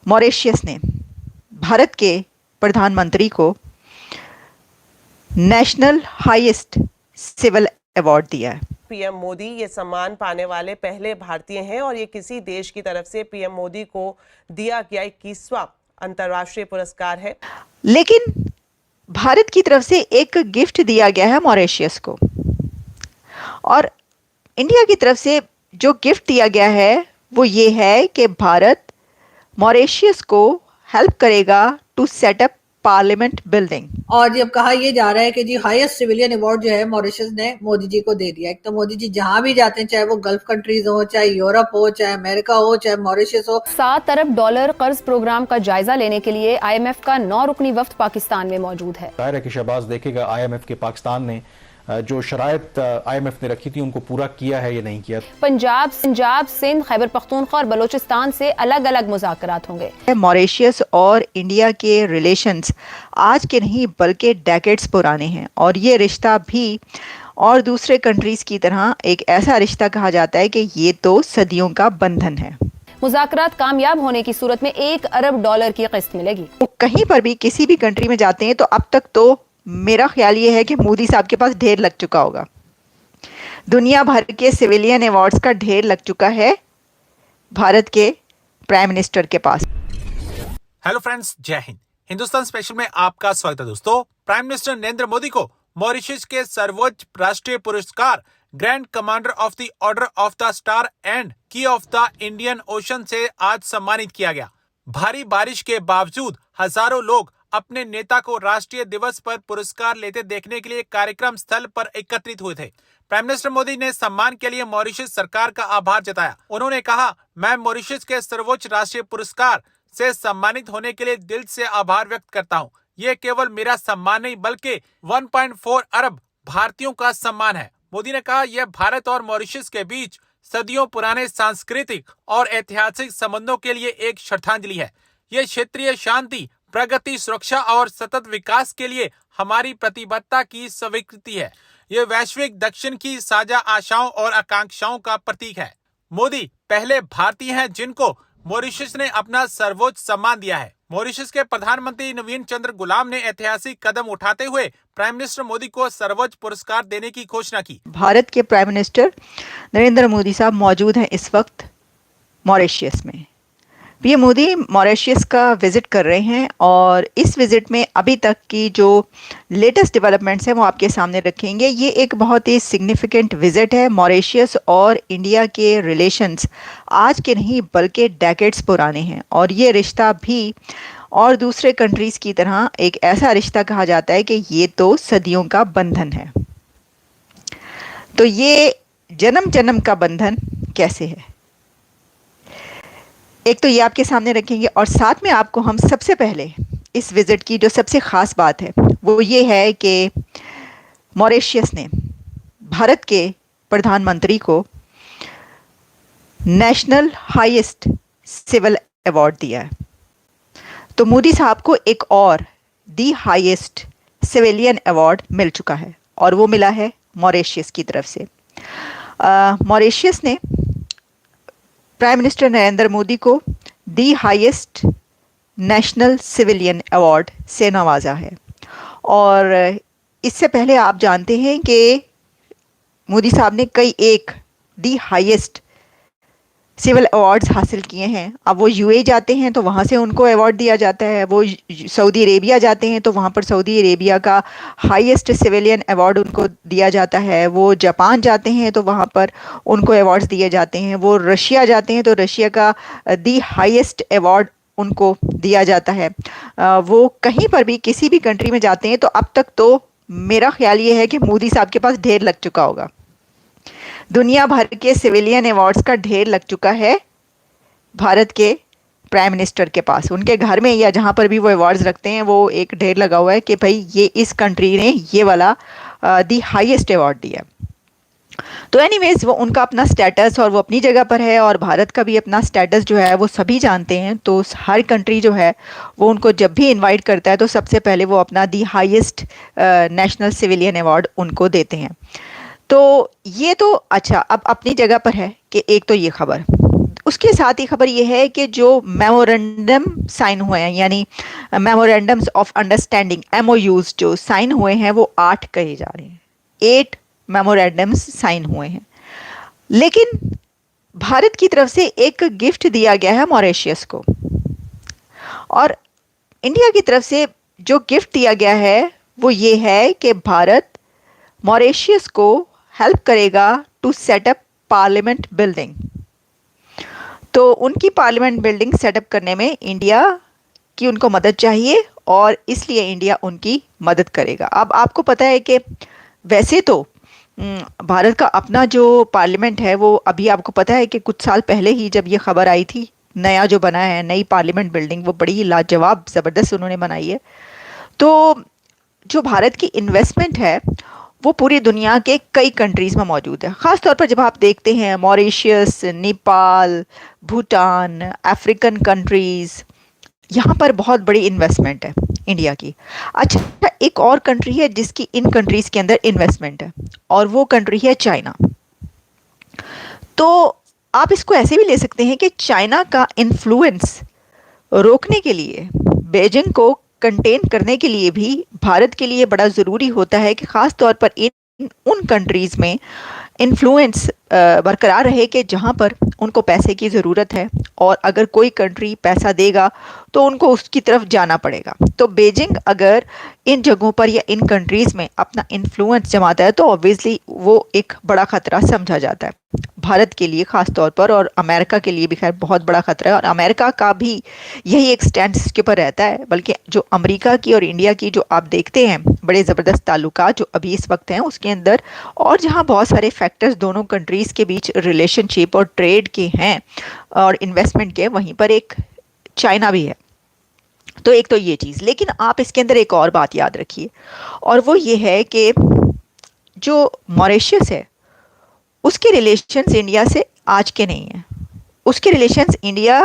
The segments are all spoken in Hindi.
मॉरिशस ने भारत के प्रधानमंत्री को नेशनल हाईएस्ट सिविल अवार्ड दिया है। पीएम मोदी ये सम्मान पाने वाले पहले भारतीय हैं और ये किसी देश की तरफ से पीएम मोदी को दिया गया 21वां अंतर्राष्ट्रीय पुरस्कार है। लेकिन भारत की तरफ से एक गिफ्ट दिया गया है मॉरिशस को, और इंडिया की तरफ से जो गिफ्ट दिया गया है वो ये है कि भारत मॉरिशस को हेल्प करेगा to set up parliament building. और जब कहा यह जा रहा है कि जी हाईएस्ट सिविलियन अवार्ड जो है मॉरिशस ने मोदी जी को दे दिया। एक तो मोदी जी जहां भी जाते हैं, चाहे वो गल्फ कंट्रीज हो, चाहे यूरोप हो, चाहे अमेरिका हो, चाहे मॉरिशस हो। $7 अरब कर्ज प्रोग्राम का जायजा लेने के लिए IMF का 9 रुकनी वफ्द पाकिस्तान में मौजूद है। जाहिर है कि शहबाज देखेगा IMF के पाकिस्तान ने जो शराइत IMF ने रखी थी उनको पूरा किया है या नहीं किया। पंजाब, सिंध, खैबर पख्तूनख्वा और बलूचिस्तान से अलग अलग मुज़ाकरात होंगे। मॉरिशस और इंडिया के रिलेशंस आज के नहीं बल्कि डेकेड्स पुराने हैं, और ये रिश्ता भी और दूसरे कंट्रीज की तरह एक ऐसा रिश्ता कहा जाता है कि ये तो सदियों का बंधन है। मुज़ाकरात कामयाब होने की सूरत में $1 अरब की किस्त मिलेगी। तो कहीं पर भी किसी भी कंट्री में जाते हैं तो अब तक तो मेरा ख्याल ये है कि मोदी साहब के पास ढेर लग चुका होगा। दुनिया भर के सिविलियन अवार्ड्स का ढेर लग चुका है भारत के प्राइम मिनिस्टर के पास। हेलो फ्रेंड्स, जय हिंद। हिंदुस्तान स्पेशल में आपका स्वागत है दोस्तों। प्राइम मिनिस्टर नरेंद्र मोदी को मॉरिशस के सर्वोच्च राष्ट्रीय पुरस्कार grand commander of the order of the star and की ऑफ द इंडियन ओशन से आज सम्मानित किया गया। भारी बारिश के बावजूद हजारों लोग अपने नेता को राष्ट्रीय दिवस पर पुरस्कार लेते देखने के लिए कार्यक्रम स्थल पर एकत्रित हुए थे। प्राइम मिनिस्टर मोदी ने सम्मान के लिए मॉरिशस सरकार का आभार जताया। उन्होंने कहा, मैं मॉरिशस के सर्वोच्च राष्ट्रीय पुरस्कार से सम्मानित होने के लिए दिल से आभार व्यक्त करता हूँ। ये केवल मेरा सम्मान नहीं बल्कि 1.4 अरब भारतीयों का सम्मान है। मोदी ने कहा, यह भारत और मॉरिशस के बीच सदियों पुराने सांस्कृतिक और ऐतिहासिक संबंधों के लिए एक श्रद्धांजलि है। ये क्षेत्रीय शांति, प्रगति, सुरक्षा और सतत विकास के लिए हमारी प्रतिबद्धता की स्वीकृति है। ये वैश्विक दक्षिण की साझा आशाओं और आकांक्षाओं का प्रतीक है। मोदी पहले भारतीय हैं जिनको मॉरिशस ने अपना सर्वोच्च सम्मान दिया है। मॉरिशस के प्रधानमंत्री नवीन चंद्र गुलाम ने ऐतिहासिक कदम उठाते हुए प्राइम मिनिस्टर मोदी को सर्वोच्च पुरस्कार देने की घोषणा की। भारत के प्राइम मिनिस्टर नरेंद्र मोदी साहब मौजूद हैं इस वक्त मॉरिशस में। पीएम मोदी मॉरिशस का विजिट कर रहे हैं और इस विजिट में अभी तक की जो लेटेस्ट डेवलपमेंट्स हैं वो आपके सामने रखेंगे। ये एक बहुत ही सिग्निफिकेंट विजिट है। मॉरिशस और इंडिया के रिलेशंस आज के नहीं बल्कि डेकेड्स पुराने हैं, और ये रिश्ता भी और दूसरे कंट्रीज की तरह एक ऐसा रिश्ता कहा जाता है कि ये तो सदियों का बंधन है। तो ये जन्म जन्म का बंधन कैसे है, एक तो ये आपके सामने रखेंगे, और साथ में आपको हम सबसे पहले इस विजिट की जो सबसे ख़ास बात है वो ये है कि मॉरिशस ने भारत के प्रधानमंत्री को नेशनल हाईएस्ट सिविल अवार्ड दिया है। तो मोदी साहब को एक और दी हाईएस्ट सिविलियन अवार्ड मिल चुका है, और वो मिला है मॉरिशस की तरफ से। मॉरिशस ने प्राइम मिनिस्टर नरेंद्र मोदी को the highest national civilian award से नवाजा है। और इससे पहले आप जानते हैं कि मोदी साहब ने कई एक दी हाईएस्ट सिविल अवार्ड्स हासिल किए हैं। अब वो यूएई जाते हैं तो वहाँ से उनको अवार्ड दिया जाता है, वो सऊदी अरेबिया जाते हैं तो वहाँ पर सऊदी अरेबिया का हाईएस्ट सिविलियन अवार्ड उनको दिया जाता है, वो जापान जाते हैं तो वहाँ पर उनको अवार्ड्स दिए जाते हैं, वो रशिया जाते हैं तो रशिया का दी हाईएस्ट अवार्ड उनको दिया जाता है। वो कहीं पर भी किसी भी कंट्री में जाते हैं तो अब तक तो मेरा ख्याल ये है कि मोदी साहब के पास ढेर लग चुका होगा। दुनिया भर के सिविलियन अवार्ड्स का ढेर लग चुका है भारत के प्राइम मिनिस्टर के पास। उनके घर में या जहाँ पर भी वो अवार्ड्स रखते हैं वो एक ढेर लगा हुआ है कि भाई ये इस कंट्री ने ये वाला दी हाईएस्ट अवार्ड दिया। तो एनीवेज वो उनका अपना स्टेटस और वो अपनी जगह पर है, और भारत का भी अपना स्टेटस जो है वो सभी जानते हैं। तो हर कंट्री जो है वो उनको जब भी इनवाइट करता है तो सबसे पहले वो अपना the highest national civilian award उनको देते हैं। तो ये तो अच्छा अब अपनी जगह पर है कि एक तो ये खबर, उसके साथ ही खबर यह है कि जो मेमोरेंडम साइन हुए हैं, यानी मेमोरेंडम्स ऑफ अंडरस्टैंडिंग MOUs जो साइन हुए हैं वो 8 कहे जा रहे हैं। 8 मेमोरेंडम्स साइन हुए हैं। लेकिन भारत की तरफ से एक गिफ्ट दिया गया है मॉरिशस को, और इंडिया की तरफ से जो गिफ्ट दिया गया है वो ये है कि भारत मॉरिशस को हेल्प करेगा टू सेटअप पार्लियामेंट बिल्डिंग। तो उनकी पार्लियामेंट बिल्डिंग सेटअप करने में इंडिया की उनको मदद चाहिए, और इसलिए इंडिया उनकी मदद करेगा। अब आपको पता है कि वैसे तो भारत का अपना जो पार्लियामेंट है वो अभी आपको पता है कि कुछ साल पहले ही जब ये खबर आई थी, नया जो बना है नई पार्लियामेंट बिल्डिंग, वो बड़ी लाजवाब ज़बरदस्त उन्होंने बनाई है। तो जो भारत की इन्वेस्टमेंट है वो पूरी दुनिया के कई कंट्रीज़ में मौजूद है। ख़ास तौर पर जब आप देखते हैं Mauritius, Nepal, Bhutan, African countries, यहाँ पर बहुत बड़ी इन्वेस्टमेंट है इंडिया की। अच्छा, एक और कंट्री है जिसकी इन कंट्रीज़ के अंदर इन्वेस्टमेंट है, और वो कंट्री है चाइना। तो आप इसको ऐसे भी ले सकते हैं कि चाइना का इन्फ्लुएंस रोकने के लिए, बीजिंग को कंटेन करने के लिए भी भारत के लिए बड़ा ज़रूरी होता है कि ख़ास तौर पर उन कंट्रीज़ में इन्फ्लुएंस बरकरार रहे कि जहाँ पर उनको पैसे की ज़रूरत है, और अगर कोई कंट्री पैसा देगा तो उनको उसकी तरफ जाना पड़ेगा। तो बीजिंग अगर इन जगहों पर या इन कंट्रीज़ में अपना इन्फ्लुएंस जमाता है तो ऑब्वियसली वो एक बड़ा ख़तरा समझा जाता है भारत के लिए ख़ास तौर पर, और अमेरिका के लिए भी खैर बहुत बड़ा ख़तरा है। और अमेरिका का भी यही एक स्टैंड इसके ऊपर रहता है। बल्कि जो अमेरिका की और इंडिया की जो आप देखते हैं बड़े ज़बरदस्त ताल्लुकात जो अभी इस वक्त हैं उसके अंदर, और जहाँ बहुत सारे फैक्टर्स दोनों कंट्रीज़ के बीच रिलेशनशिप और ट्रेड के हैं और इन्वेस्टमेंट के, वहीं पर एक चाइना भी है। तो एक तो ये चीज़, लेकिन आप इसके अंदर एक और बात याद रखिए, और वो ये है कि जो मॉरिशस है उसके रिलेशंस इंडिया से आज के नहीं हैं। उसके रिलेशंस इंडिया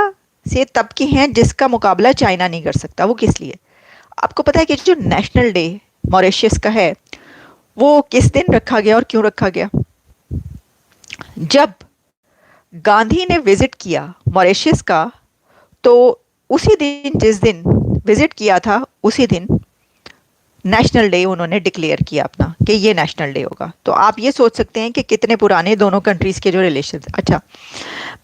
से तब के हैं जिसका मुकाबला चाइना नहीं कर सकता। वो किस लिए? आपको पता है कि जो नेशनल डे मॉरिशस का है वो किस दिन रखा गया और क्यों रखा गया? जब गांधी ने विजिट किया मॉरिशस का, तो उसी दिन, जिस दिन विजिट किया था उसी दिन नेशनल डे उन्होंने डिक्लेयर किया अपना कि ये नेशनल डे होगा। तो आप ये सोच सकते हैं कि कितने पुराने दोनों कंट्रीज़ के जो रिलेशन। अच्छा,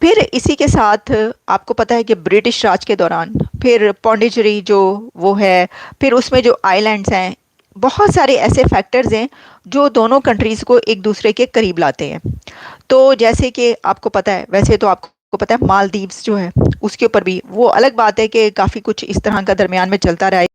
फिर इसी के साथ आपको पता है कि ब्रिटिश राज के दौरान फिर पौंडीचेरी जो वो है, फिर उसमें जो आइलैंड्स हैं, बहुत सारे ऐसे फैक्टर्स हैं जो दोनों कंट्रीज़ को एक दूसरे के करीब लाते हैं। तो जैसे कि आपको पता है, वैसे तो आपको पता है मालदीव्स जो है उसके ऊपर भी वो अलग बात है कि काफ़ी कुछ इस तरह का दरमियान में चलता रहा है।